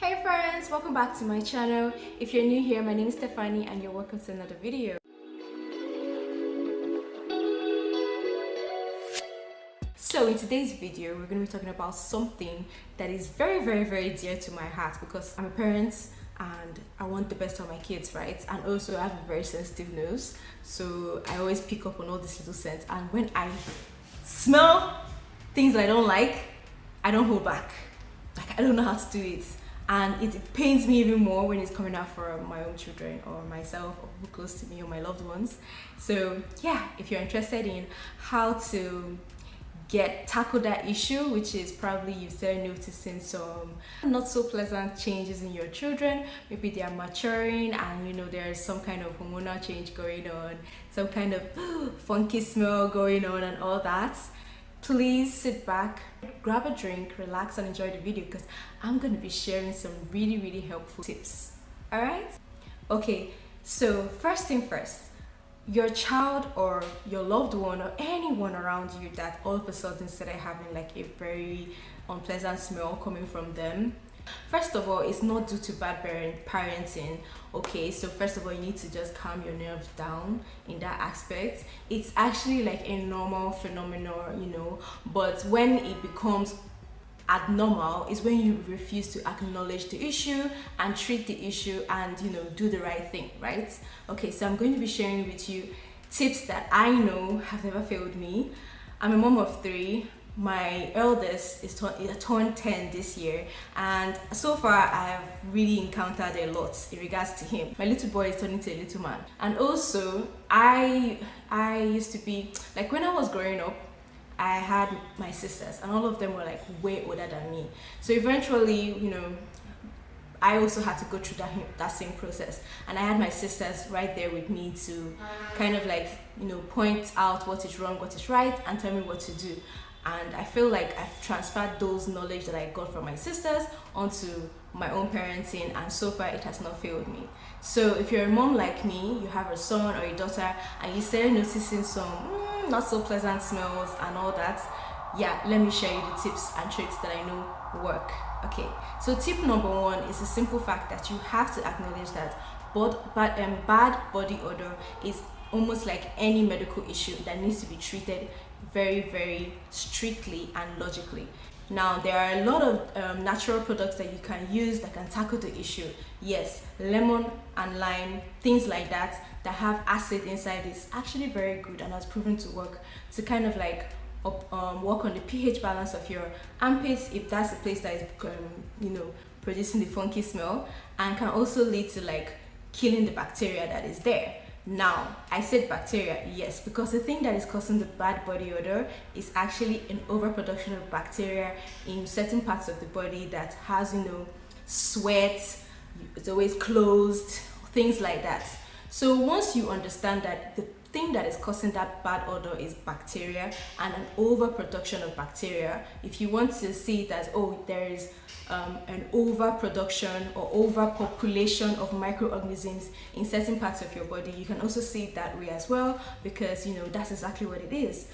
Hey friends, welcome back to my channel. If you're new here, my name is Stefani and you're welcome to another video. So in today's video, we're going to be talking about something that is very dear to my heart because I'm a parent and I want the best for my kids, right? And also I have a very sensitive nose, so I always pick up on all these little scents, and when I smell things I don't like, I don't hold back. Like, I don't know how to do it. And it pains me even more when it's coming out from my own children or myself or who close to me or my loved ones. So yeah, if you're interested in how to tackle that issue, which is probably you've started noticing some not so pleasant changes in your children, maybe they are maturing and there's some kind of hormonal change going on, some kind of funky smell going on and all that, please sit back, grab a drink, relax and enjoy the video because I'm going to be sharing some really helpful tips. All right? Okay, so first thing first, your child or your loved one or anyone around you that all of a sudden started having like a very unpleasant smell coming from them. First of all, it's not due to bad parenting. Okay, so first of all, you need to just calm your nerves down in that aspect. It's actually like a normal phenomenon, but when it becomes abnormal is when you refuse to acknowledge the issue and treat the issue and do the right thing, right? Okay, so I'm going to be sharing with you tips that I know have never failed me. I'm a mom of 3. My eldest is turned 10 this year, and so far I have really encountered a lot in regards to him. My little boy is turning to a little man, and also I used to be like, when I was growing up, I had my sisters and all of them were like way older than me. So eventually, I also had to go through that same process, and I had my sisters right there with me to kind of like point out what is wrong, what is right, and tell me what to do. And I feel like I've transferred those knowledge that I got from my sisters onto my own parenting, and so far it has not failed me. So if you're a mom like me, you have a son or a daughter and you started noticing some not so pleasant smells and all that, yeah, let me share you the tips and tricks that I know work. Okay, so tip number 1 is a simple fact that you have to acknowledge that bad body odor is almost like any medical issue that needs to be treated very strictly and logically. Now, there are a lot of natural products that you can use that can tackle the issue. Yes, lemon and lime, things like that have acid inside is actually very good and has proven to work to kind of like work on the pH balance of your armpits if that's the place that is producing the funky smell, and can also lead to like killing the bacteria that is there. Now, I said bacteria, yes, because the thing that is causing the bad body odor is actually an overproduction of bacteria in certain parts of the body that has, sweat, it's always closed, things like that. So once you understand that the thing that is causing that bad odor is bacteria and an overproduction of bacteria, if you want to see it as, there is an overproduction or overpopulation of microorganisms in certain parts of your body, you can also see it that way as well, because that's exactly what it is.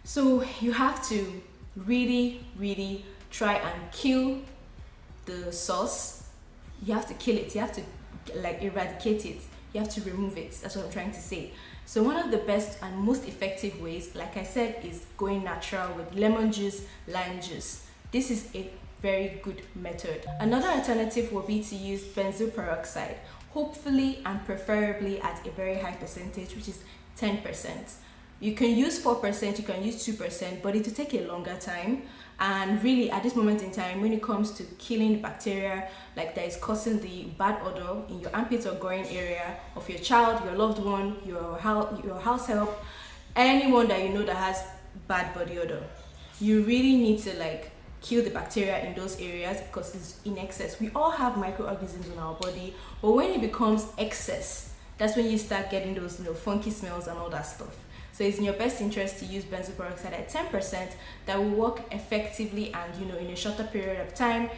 So you have to really try and kill the source. You have to kill it, you have to like eradicate it, you have to remove it. That's what I'm trying to say. So one of the best and most effective ways, like I said, is going natural with lemon juice, lime juice. This is a very good method. Another alternative will be to use benzoyl peroxide, hopefully and preferably at a very high percentage, which is 10%. You can use 4%, you can use 2%, but it will take a longer time. And really, at this moment in time, when it comes to killing bacteria like that is causing the bad odor in your armpit or groin area of your child, your loved one, your house help, anyone that that has bad body odor, you really need to like kill the bacteria in those areas because it's in excess. We all have microorganisms in our body, but when it becomes excess, that's when you start getting those funky smells and all that stuff. So it's in your best interest to use benzoyl peroxide at 10% that will work effectively and in a shorter period of time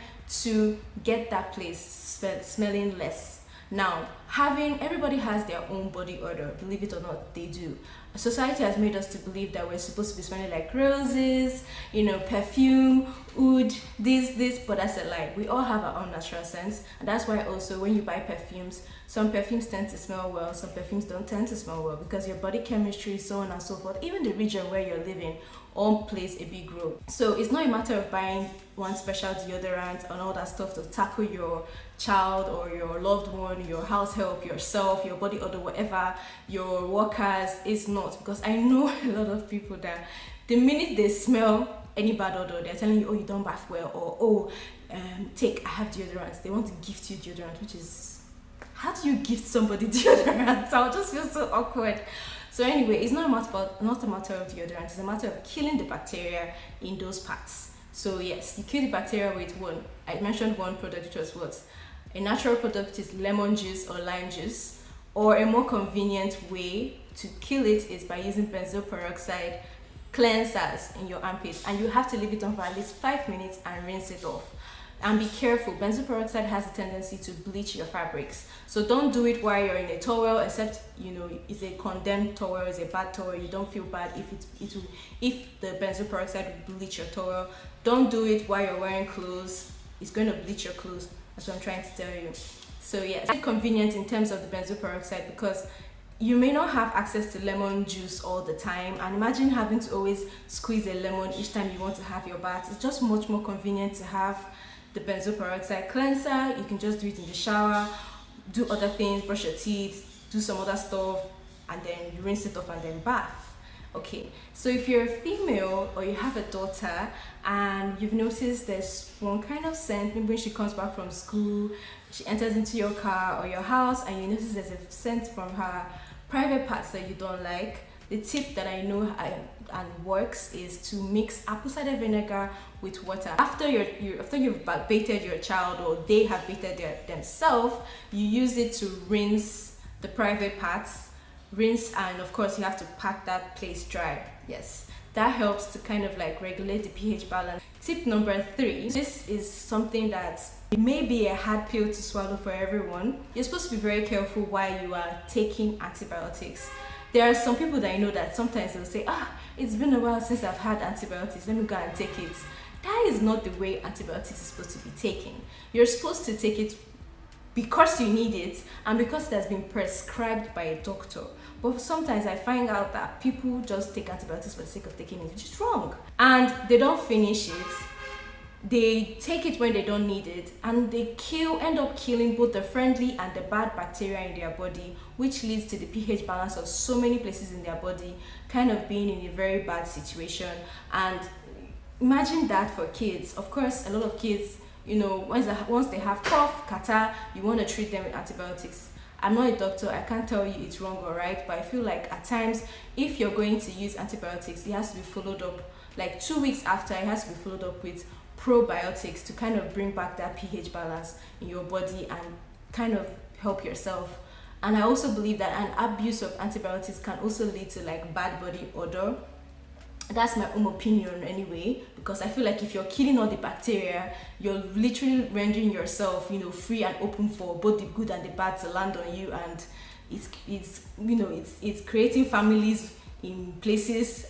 to get that place smelling less. Now, everybody has their own body odor, believe it or not, they do. Society has made us to believe that we're supposed to be smelling like roses, perfume, oud, this, but that's a lie. We all have our own natural scents, and that's why also when you buy perfumes, some perfumes tend to smell well, some perfumes don't tend to smell well, because your body chemistry, so on and so forth, even the region where you're living, all plays a big role. So it's not a matter of buying one special deodorant and all that stuff to tackle your child or your loved one, your house help, yourself, your body odor, whatever, your workers. It's not, because I know a lot of people that the minute they smell any bad odor, they're telling you, oh, you don't bath well, or I have deodorant. They want to gift you deodorant, which is, how do you gift somebody deodorant? I'll just feel so awkward. So anyway, it's not a matter of deodorant, it's a matter of killing the bacteria in those parts. So yes, you kill the bacteria with one. I mentioned one product, which was what? A natural product is lemon juice or lime juice, or a more convenient way to kill it is by using benzoyl peroxide cleansers in your armpits, and you have to leave it on for at least 5 minutes and rinse it off. And be careful, benzoyl peroxide has a tendency to bleach your fabrics, so don't do it while you're in a towel, except it's a condemned towel, it's a bad towel, you don't feel bad if the benzoyl peroxide will bleach your towel. Don't do it while you're wearing clothes, it's going to bleach your clothes. That's what I'm trying to tell you. So yes, it's convenient in terms of the benzoyl peroxide, because you may not have access to lemon juice all the time, and imagine having to always squeeze a lemon each time you want to have your bath. It's just much more convenient to have the benzoyl peroxide cleanser. You can just do it in the shower, do other things, brush your teeth, do some other stuff, and then you rinse it off and then bath. Okay, so if you're a female or you have a daughter and you've noticed there's one kind of scent, maybe when she comes back from school, she enters into your car or your house and you notice there's a scent from her private parts that you don't like, the tip that I know and works is to mix apple cider vinegar with water. After you've baited your child, or they have baited themselves, you use it to rinse the private parts. Rinse, and of course you have to pat that place dry. Yes, that helps to kind of like regulate the pH balance. Tip number 3, this is something that may be a hard pill to swallow for everyone. You're supposed to be very careful while you are taking antibiotics. There are some people that I know that sometimes they'll say, it's been a while since I've had antibiotics, let me go and take it. That is not the way antibiotics is supposed to be taken. You're supposed to take it because you need it and because it has been prescribed by a doctor. But sometimes I find out that people just take antibiotics for the sake of taking it, which is wrong. And they don't finish it. They take it when they don't need it, and they end up killing both the friendly and the bad bacteria in their body, which leads to the pH balance of so many places in their body kind of being in a very bad situation. And imagine that for kids. Of course, a lot of kids, once they have cough, catarrh, you want to treat them with antibiotics. I'm not a doctor, I can't tell you it's wrong or right, but I feel like at times, if you're going to use antibiotics, it has to be followed up, like 2 weeks after, it has to be followed up with probiotics to kind of bring back that pH balance in your body and kind of help yourself. And I also believe that an abuse of antibiotics can also lead to like bad body odor. That's my own opinion anyway, because I feel like if you're killing all the bacteria, you're literally rendering yourself, free and open for both the good and the bad to land on you, and it's creating families in places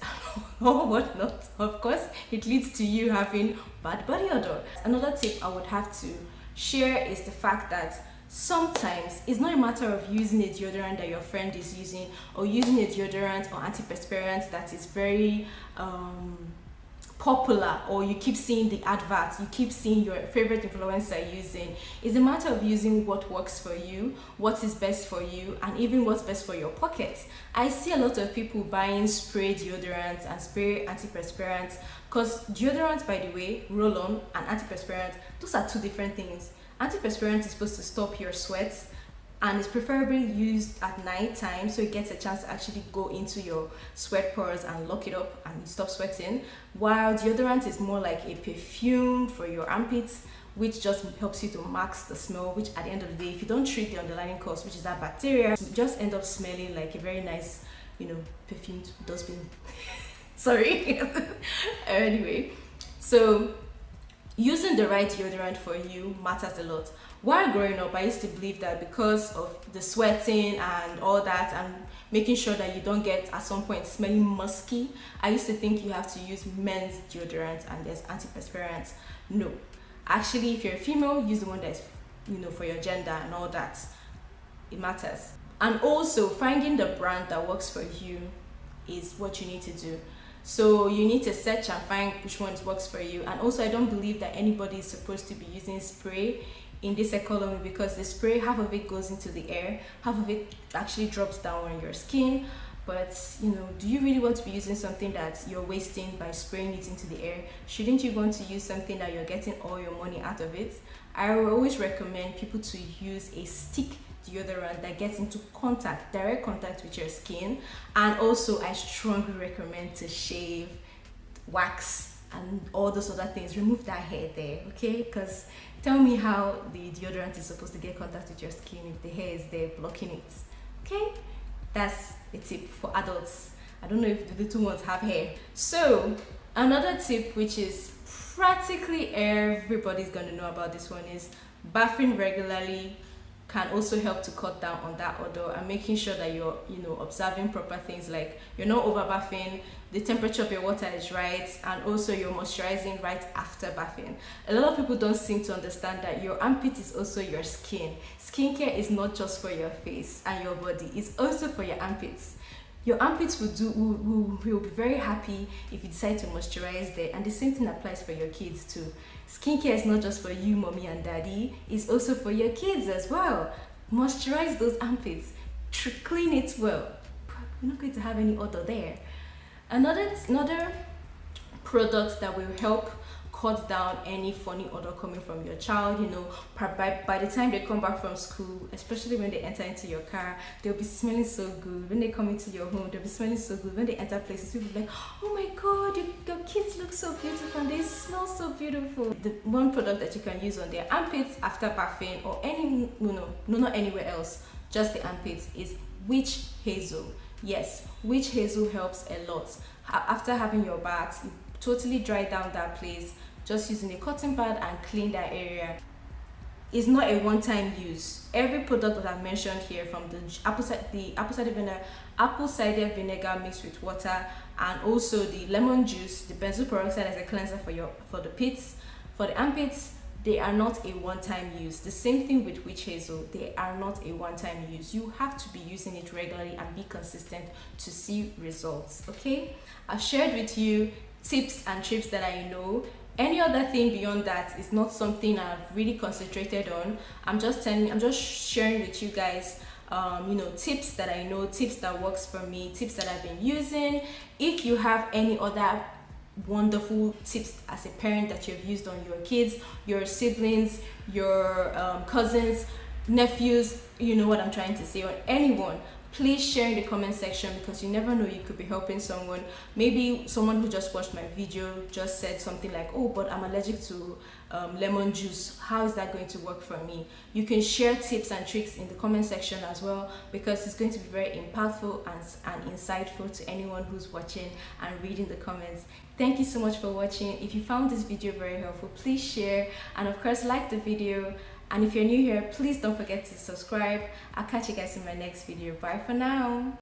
or whatnot. Of course, it leads to you having bad body odor. Another tip I would have to share is the fact that sometimes it's not a matter of using a deodorant that your friend is using, or using a deodorant or antiperspirant that is very popular, or you keep seeing the adverts, you keep seeing your favorite influencer using. It's a matter of using what works for you, what is best for you, and even what's best for your pockets. I see a lot of people buying spray deodorants and spray antiperspirants, because deodorants, by the way, roll-on, and antiperspirant, those are two different things. Antiperspirant is supposed to stop your sweat, and it's preferably used at night time, so it gets a chance to actually go into your sweat pores and lock it up and stop sweating, while deodorant is more like a perfume for your armpits, which just helps you to mask the smell, which at the end of the day, if you don't treat the underlying cause, which is that bacteria, you just end up smelling like a very nice, perfumed dustbin. Sorry. Anyway, so Using the right deodorant for you matters a lot. While growing up, I used to believe that because of the sweating and all that, and making sure that you don't get at some point smelling musky, I used to think you have to use men's deodorant and there's antiperspirants. No, actually, if you're a female, use the one that's, for your gender and all that. It matters. And also, finding the brand that works for you is what you need to do. So you need to search and find which one works for you. And also, I don't believe that anybody is supposed to be using spray in this economy, because the spray, half of it goes into the air, half of it actually drops down on your skin. But do you really want to be using something that you're wasting by spraying it into the air? Shouldn't you want to use something that you're getting all your money out of it? I will always recommend people to use a stick deodorant that gets into direct contact with your skin. And also, I strongly recommend to shave, wax, and all those other things. Remove that hair there, okay? Because tell me how the deodorant is supposed to get contact with your skin if the hair is there blocking it, okay? That's a tip for adults. I don't know if the little ones have hair. So another tip, which is practically everybody's gonna know about this one, is bathing regularly can also help to cut down on that odor, and making sure that you're observing proper things, like you're not over bathing, the temperature of your water is right, and also you're moisturizing right after bathing. A lot of people don't seem to understand that your armpit is also your skin. Skincare is not just for your face and your body, it's also for your armpits. Your armpits will be very happy if you decide to moisturize there, and the same thing applies for your kids too. Skincare is not just for you, mommy and daddy, it's also for your kids as well. Moisturize those armpits, clean it well. You're not going to have any odor there. Another product that will help cut down any funny odor coming from your child, by the time they come back from school, especially when they enter into your car, they'll be smelling so good. When they come into your home, they'll be smelling so good. When they enter places, people will be like, oh my god, your kids look so beautiful and they smell so beautiful. The one product that you can use on their armpits after bathing, or not anywhere else, just the armpits, is witch hazel. Yes, witch hazel helps a lot. After having your bath, you totally dry down that place, just using a cotton pad and clean that area. It's not a one-time use. Every product that I've mentioned here, from the apple cider vinegar mixed with water, and also the lemon juice, the benzoyl peroxide as a cleanser for the pits, for the armpits, they are not a one-time use. The same thing with witch hazel, they are not a one-time use. You have to be using it regularly and be consistent to see results, okay? I've shared with you tips and tricks that I know. Any other thing beyond that is not something I've really concentrated on. I'm just sharing with you guys tips that I know, tips that works for me, tips that I've been using. If you have any other wonderful tips as a parent that you've used on your kids, your siblings, your cousins, nephews, you know what I'm trying to say, or anyone, please share in the comment section, because you never know, you could be helping someone. Maybe someone who just watched my video just said something like, oh, but I'm allergic to lemon juice. How is that going to work for me? You can share tips and tricks in the comment section as well, because it's going to be very impactful and insightful to anyone who's watching and reading the comments. Thank you so much for watching. If you found this video very helpful, please share, and of course like the video. And if you're new here, please don't forget to subscribe. I'll catch you guys in my next video. Bye for now.